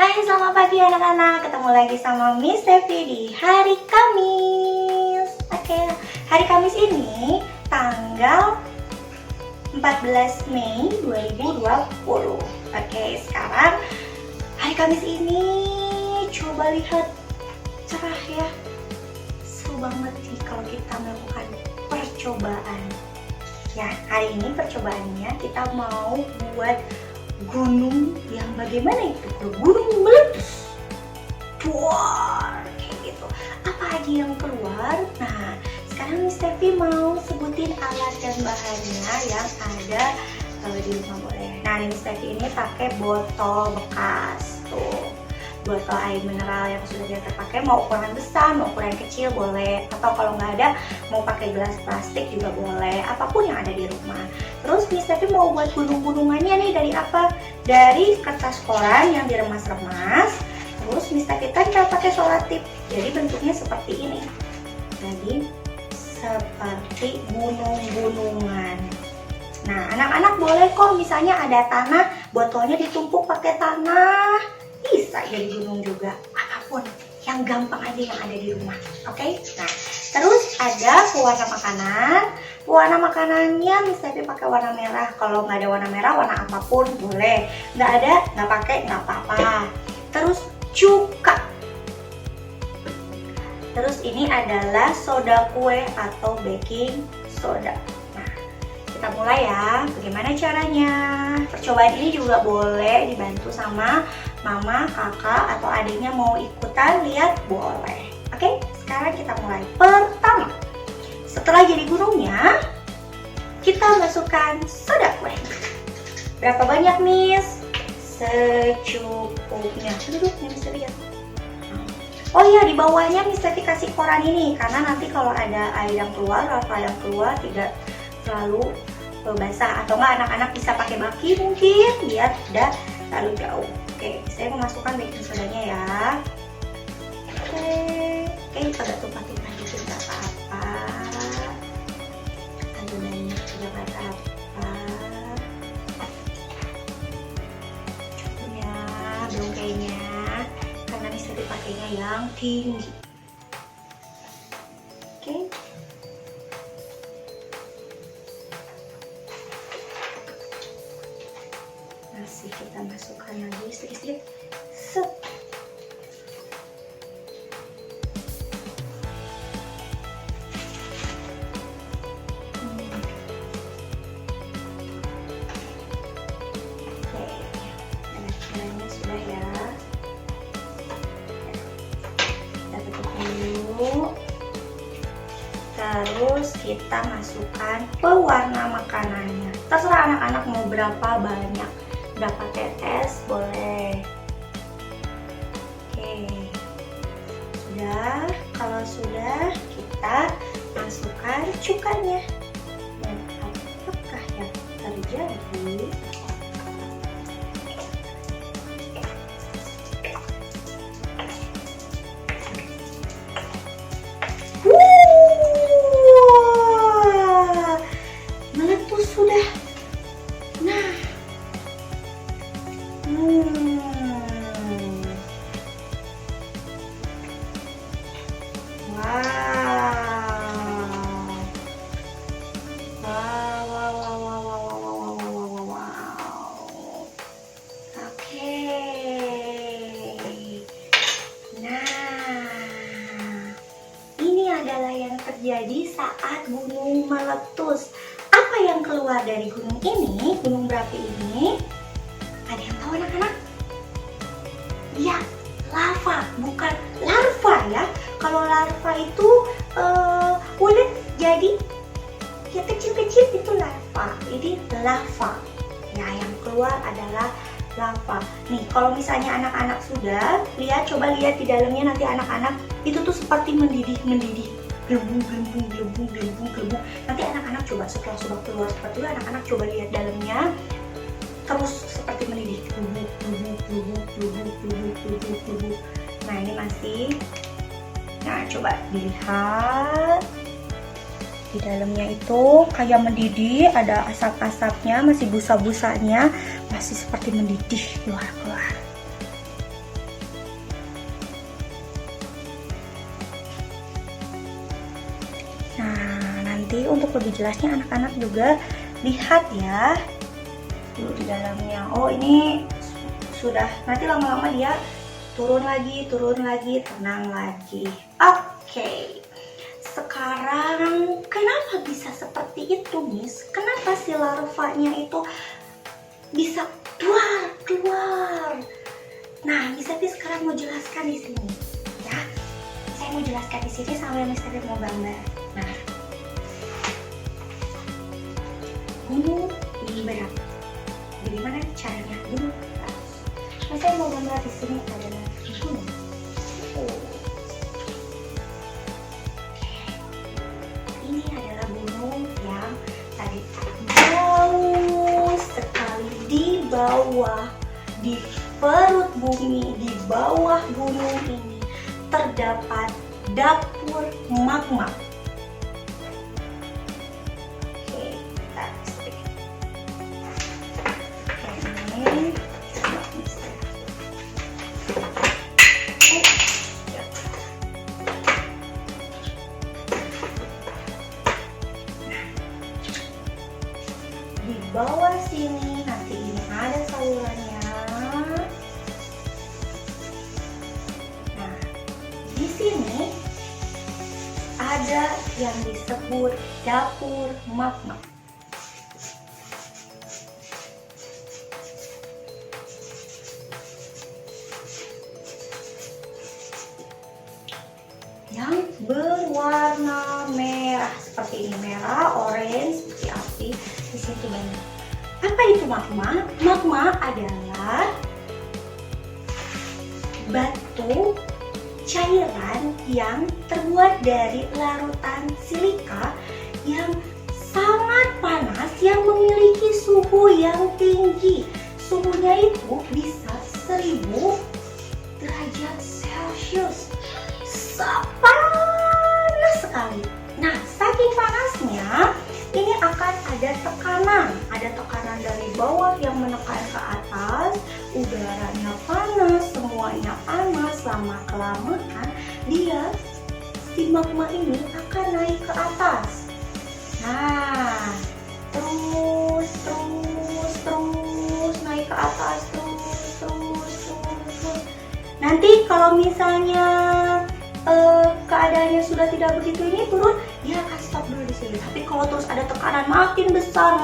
Hai, selamat pagi anak-anak. Ketemu lagi sama Miss Devi di hari Kamis. Oke, hari Kamis ini tanggal 14 Mei 2020. Oke, sekarang hari Kamis ini coba lihat cerah ya. Seru banget sih kalau kita melakukan percobaan. Ya, hari ini percobaannya kita mau buat gunung yang bagaimana itu? Gunung meletus. Wah, kayak gitu. Apa aja yang keluar? Nah, sekarang Miss Devi mau sebutin alat dan bahannya yang ada di rumah boleh. Nah, Miss Devi ini pakai botol bekas tuh. Botol air mineral yang sudah biasa pakai, mau ukuran besar, mau ukuran kecil boleh, atau kalau nggak ada mau pakai gelas plastik juga boleh, apapun yang ada di rumah. Terus Miss Devi mau buat gunung-gunungannya nih dari apa? Dari kertas koran yang diremas-remas. Terus Miss Devi tempel pakai selotip, jadi bentuknya seperti ini. Jadi seperti gunung-gunungan. Nah, anak-anak boleh kok misalnya ada tanah, botolnya ditumpuk pakai tanah, bisa jadi gunung juga, apapun yang gampang aja yang ada di rumah. Oke? Nah, terus ada pewarna makanan. Warna makanannya Miss Devi pakai warna merah. Kalau nggak ada warna merah, warna apapun boleh. Nggak ada, nggak pakai, nggak apa-apa. Terus cuka. Terus ini adalah soda kue atau baking soda. Nah, kita mulai ya. Bagaimana caranya? Percobaan ini juga boleh dibantu sama mama, kakak, atau adiknya mau ikutan lihat boleh. Oke, sekarang kita mulai. Pertama, setelah jadi gunungnya, kita masukkan soda kue. Berapa banyak, Miss? Secukupnya. Duduk, Miss Devi ya. Oh iya, di bawahnya Miss Devi kasih koran ini, karena nanti kalau ada air yang keluar, larva yang keluar tidak terlalu basah. Atau nggak anak-anak bisa pakai baki mungkin, biar tidak terlalu jauh. Oke, saya memasukkan baking sodanya ya. Oke, pada tumpah-tumpah dikit nggak apa-apa. Adonannya juga nggak apa-apa. Cukupnya, belum kayaknya, karena bisa dipakainya yang tinggi. Oke. Masih kita masukkan lagi sedikit-sedikit. Set. Oke, anak-anaknya sudah ya. Kita tutup dulu. Terus kita masukkan pewarna makanannya. Terserah anak-anak mau berapa banyak. Berapa tetes boleh. Oke, sudah. Kalau sudah, kita masukkan cukanya. Dan apakah yang terjadi? Wah, meletus sudah. Nah. Wow. Oke. Nah, ini adalah yang terjadi saat gunung meletus. Apa yang keluar dari gunung ini, gunung berapi ini? Ada yang tahu anak-anak? Ya, lava, bukan larva ya. Kalau larva itu udah jadi ya kecil-kecil itu larva. Ini lava. Ya, yang keluar adalah lava. Nih, kalau misalnya anak-anak sudah lihat, coba lihat di dalamnya nanti anak-anak itu tuh seperti mendidih. Gelembung. Nanti anak-anak coba setelah sudah keluar seperti itu, anak-anak coba lihat dalamnya. Terus seperti mendidih. Nah, ini masih. Nah, coba dilihat. Di dalamnya itu kayak mendidih, ada asap-asapnya, masih busa-busanya, masih seperti mendidih keluar. Nah, nanti untuk lebih jelasnya anak-anak juga lihat ya dulu di dalamnya. Oh, ini sudah, nanti lama-lama dia turun lagi, tenang lagi. Oke. Sekarang kenapa bisa seperti itu, Miss? Kenapa si larvanya itu bisa keluar? Nah, Miss Evi sekarang mau jelaskan di sini, ya. Saya mau jelaskan di sini sambil Miss Evi mau gambar. Nah, gunung ini berat. Bagaimana caranya gunung berat? Nah, saya mau gambar di sini adalah gunung. Ini adalah gunung yang tadi jauh sekali di bawah, di perut bumi, di bawah gunung ini terdapat dapur magma. Oke, kita strik. Ini di bawah sini nanti ini ada salurannya. Nah, di sini ada yang disebut dapur magma. Yang berwarna merah seperti ini, merah, orange, seperti api. Di situ banyak. Apa itu magma? Magma adalah batu cairan yang terbuat dari larutan silika yang sangat panas, yang memiliki suhu yang tinggi. Suhunya itu bisa 1000 derajat Celcius. Panas sekali. Nah, saking panasnya ini akan ada tekanan dari bawah yang menekan ke atas. Udaranya panas, semuanya panas. Lama kelamaan dia, si magma ini akan naik ke atas. Nah, terus naik ke atas, terus. Nanti kalau misalnya keadaannya sudah tidak begitu ini turun, dia akan stop dulu di sini. Tapi kalau terus ada tekanan makin besar,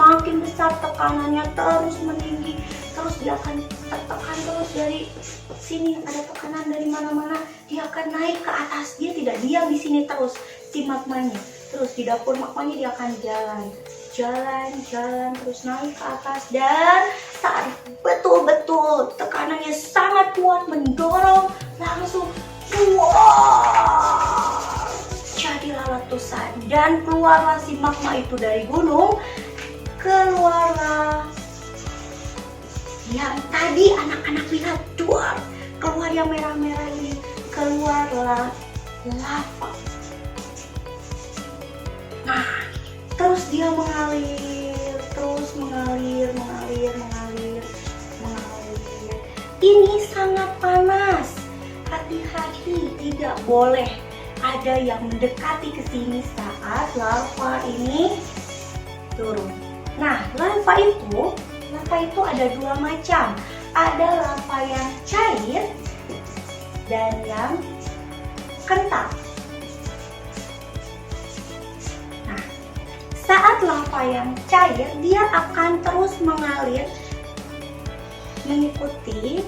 tekanannya terus meninggi, terus dia akan tertekan terus dari sini, ada tekanan dari mana-mana, dia akan naik ke atas. Dia tidak diam di sini terus si magmanya. Terus di dapur magmanya dia akan jalan terus naik ke atas, dan saat betul-betul tekanannya sangat kuat mendorong, langsung jadilah letusan dan keluarlah si magma itu dari gunung. Keluarlah yang tadi anak-anak lihat, keluar yang merah-merah ini, keluarlah lava. Nah, terus dia mengalir. Ini sangat panas. Hati-hati, tidak boleh ada yang mendekati ke sini saat lava ini turun. Nah, lava itu ada dua macam. Ada lava yang cair dan yang kental. Nah, saat lava yang cair, dia akan terus mengalir mengikuti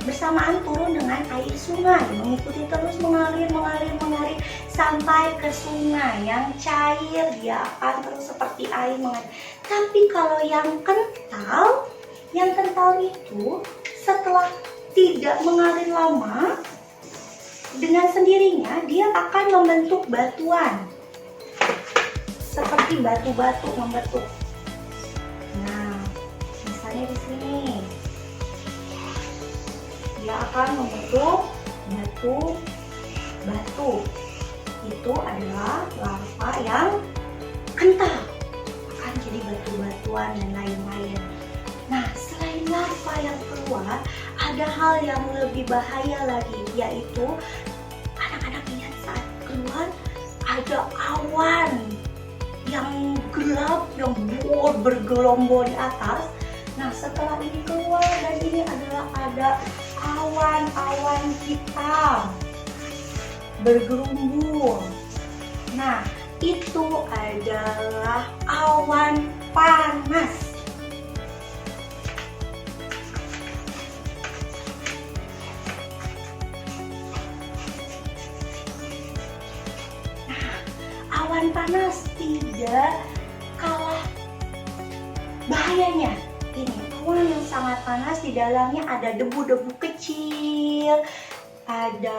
bersamaan turun dengan air sungai, mengikuti terus mengalir sampai ke sungai. Yang cair dia akan terus seperti air mengalir. Tapi kalau yang kental itu setelah tidak mengalir lama, dengan sendirinya dia akan membentuk batuan, seperti batu-batu membentuk. Nah, misalnya di sini dia akan membentuk batu. Itu adalah lava yang kental, akan jadi batu-batuan dan lain-lain. Nah, selain lava yang keluar, ada hal yang lebih bahaya lagi, yaitu anak-anak lihat saat keluar ada awan gelap yang bergelombol di atas. Nah, setelah ini keluar dan ini adalah ada awan-awan hitam bergerumbul. Nah, itu adalah awan panas. Nah, awan panas tidak kalah bahayanya. Ini awan yang sangat panas, di dalamnya ada debu-debu kecil, ada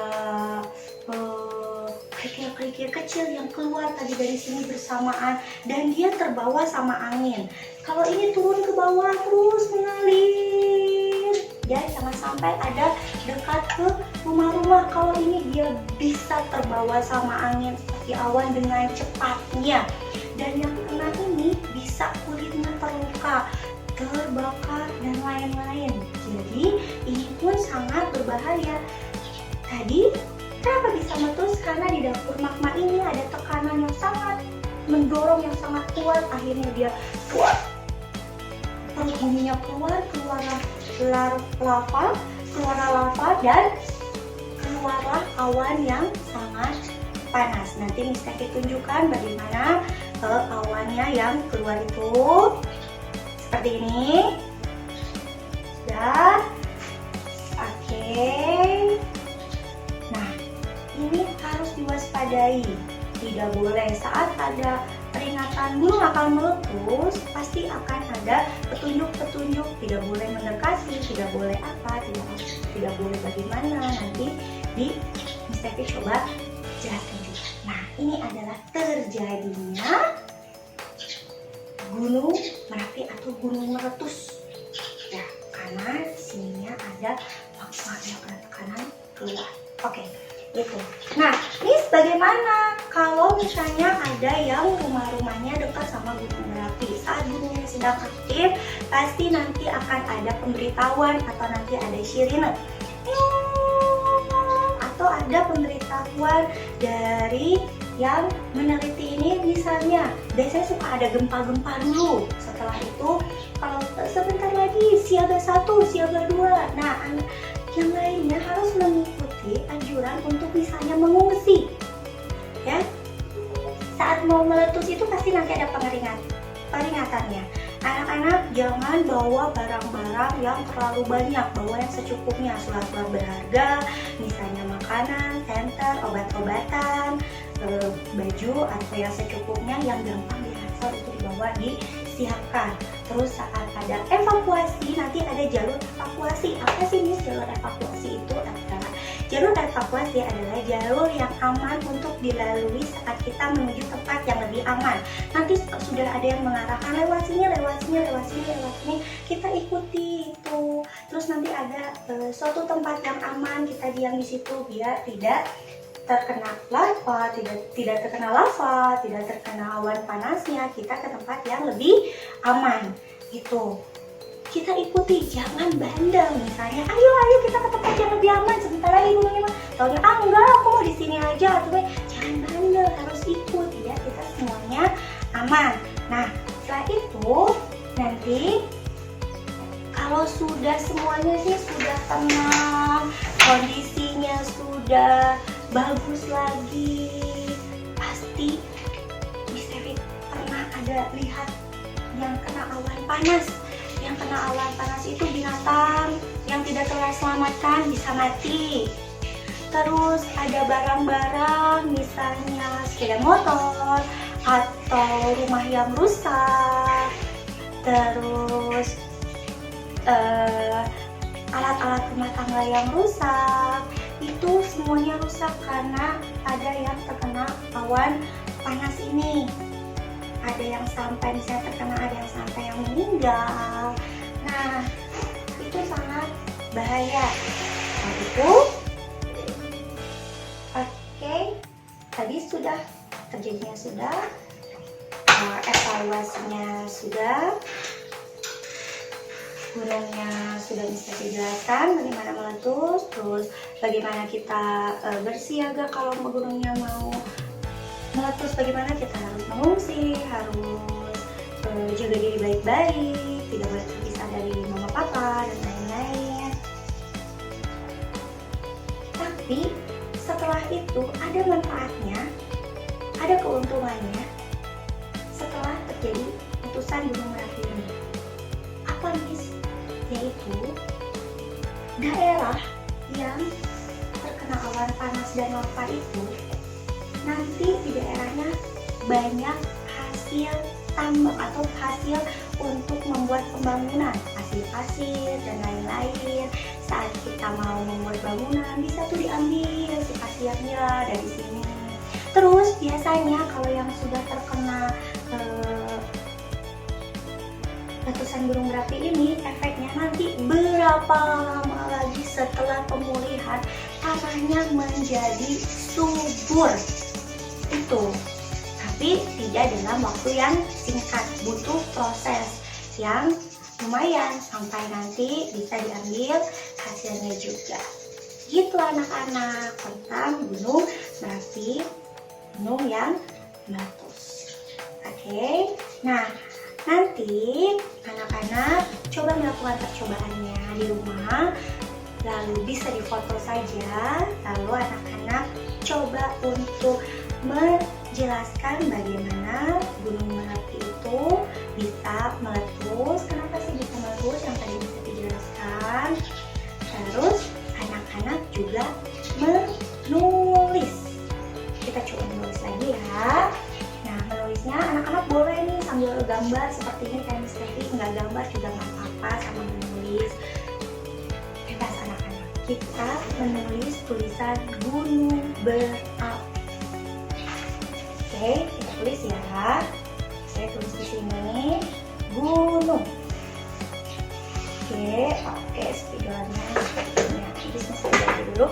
kerikil-kerikil kecil yang keluar tadi dari sini bersamaan, dan dia terbawa sama angin. Kalau ini turun ke bawah terus mengalir, ya jangan sampai ada dekat ke rumah-rumah. Kalau ini dia bisa terbawa sama angin seperti awan dengan cepatnya, dan yang kena ini bisa kulitnya terluka, terbakar, dan lain-lain. Jadi ini pun sangat berbahaya. Tadi kenapa bisa meletus? Karena di dapur magma ini ada tekanan yang sangat mendorong, yang sangat kuat. Akhirnya dia kuat, penghuninya keluarlah lava dan keluarlah awan yang sangat panas. Nanti Miss Tevi tunjukkan bagaimana awannya yang keluar itu. Seperti ini. Sudah. Oke. Nah, ini harus diwaspadai. Tidak boleh saat ada peringatan gunung akan meletus, pasti akan ada petunjuk-petunjuk. Tidak boleh mendekati, tidak boleh apa, tidak boleh bagaimana. Nanti di Miss Tevi coba jelaskan juga. Nah, ini adalah terjadinya gunung Merapi atau gunung meletus, ya, karena di sininya ada magma yang tekanan keluar. Oke, itu. Nah, Miss, bagaimana kalau misalnya ada yang rumah-rumahnya dekat sama gunung Merapi? Saat gunungnya sedang aktif, pasti nanti akan ada pemberitahuan atau nanti ada sirine, atau ada pemberitahuan dari yang meneliti ini. Misalnya biasanya suka ada gempa-gempa dulu, setelah itu kalau sebentar lagi siaga 1, siaga 2. Nah, yang lainnya harus mengikuti anjuran untuk misalnya mengungsi, ya. Saat mau meletus itu pasti nanti ada peringatannya. Anak-anak jangan bawa barang-barang yang terlalu banyak, bawa yang secukupnya. Surat-surat berharga, misalnya makanan, tenter, obat-obatan, baju, atau yang secukupnya, yang gampang diransel itu dibawa, disiapkan. Terus saat ada evakuasi, nanti ada jalur evakuasi. Apa sih Miss jalur evakuasi itu? Jalur evakuasi adalah jalur yang aman untuk dilalui saat kita menuju tempat yang lebih aman. Nanti sudah ada yang mengarahkan lewat sini, kita ikuti itu. Terus nanti ada suatu tempat yang aman, kita diam di situ biar tidak terkena lava, tidak terkena awan panasnya. Kita ke tempat yang lebih aman gitu. Kita ikuti, jangan bandel. Misalnya, ayo kita ke tempat yang lebih aman, sebentar lagi gunungnya mah. Taunya, enggak, aku mau di sini aja. Tuh, jangan bandel, harus ikut ya. Kita semuanya aman. Nah, setelah itu nanti kalau sudah semuanya sih sudah tenang, kondisinya sudah bagus lagi, pasti Miss Tevi pernah ada lihat yang kena awan panas. Yang kena awan panas itu binatang yang tidak terselamatkan bisa mati. Terus ada barang-barang, misalnya sepeda motor atau rumah yang rusak. Terus alat-alat rumah tangga yang rusak, itu semuanya rusak karena ada yang terkena awan panas ini. Ada yang sampai misalnya terkena, ada yang sampai yang meninggal. Nah, itu sangat bahaya. Nah, itu oke, tadi sudah terjadinya sudah, evaluasinya sudah, gunungnya sudah bisa dijelaskan bagaimana meletus, terus bagaimana kita bersiaga kalau gunungnya mau meletus, bagaimana kita harus mengungsi, harus jaga diri baik-baik, tidak boleh terpisah dari mama papa dan lain-lain. Tapi setelah itu ada manfaatnya, ada keuntungannya setelah terjadi letusan Gunung Merapi ini. Apa Miss? Yaitu daerah yang terkena awan panas dan lava itu nanti di daerahnya banyak hasil tambang atau hasil untuk membuat pembangunan, pasir-pasir dan lain-lain. Saat kita mau membuat bangunan bisa tuh diambil si pasirnya dari sini. Terus biasanya kalau yang sudah terkena letusan Gunung Merapi ini, efeknya nanti berapa lama lagi setelah pemulihan tanahnya menjadi subur itu. Tapi tidak dalam waktu yang singkat, butuh proses yang lumayan sampai nanti bisa diambil hasilnya juga. Gitu anak-anak tentang Gunung Merapi, gunung yang meletus. Oke, nah nanti anak-anak coba melakukan percobaannya di rumah, lalu bisa difoto saja, lalu anak-anak coba untuk menjelaskan bagaimana Gunung Merapi itu bisa meletus, kenapa sih bisa meletus yang tadi bisa dijelaskan. Terus anak-anak juga menulis, kita coba menulis lagi ya. Nah menulisnya anak-anak boleh nih sambil gambar seperti ini kayak Miss Tevi, nggak gambar juga nggak apa-apa, sama menulis bebas anak-anak. Kita menulis tulisan gunung berapi. Oke, kita tulis ya. Saya tulis di sini gunung. Oke, pakai spidolnya seperti ini. Jadi saya ganti dulu.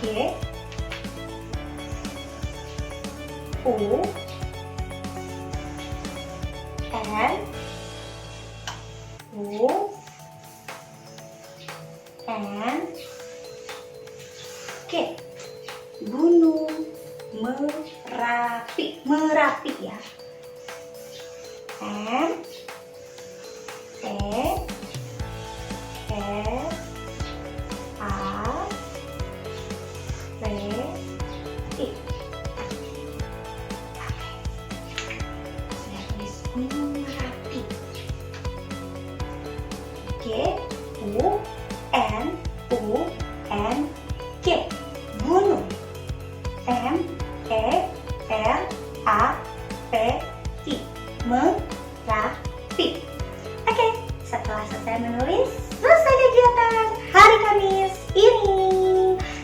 G U N U N G, Gunung Merapi, Merapi ya. M E S A P I. Sudah tulis Gunung Merapi. G U N G, gunung. M E R A P I, Merapi. Oke, setelah selesai menulis, selesai kegiatan hari Kamis ini.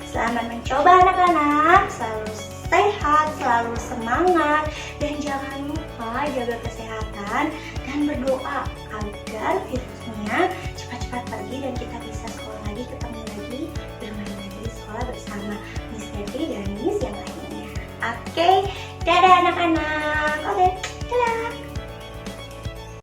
Selamat mencoba anak-anak, selalu sehat, selalu semangat, dan jangan lupa jaga kesehatan dan berdoa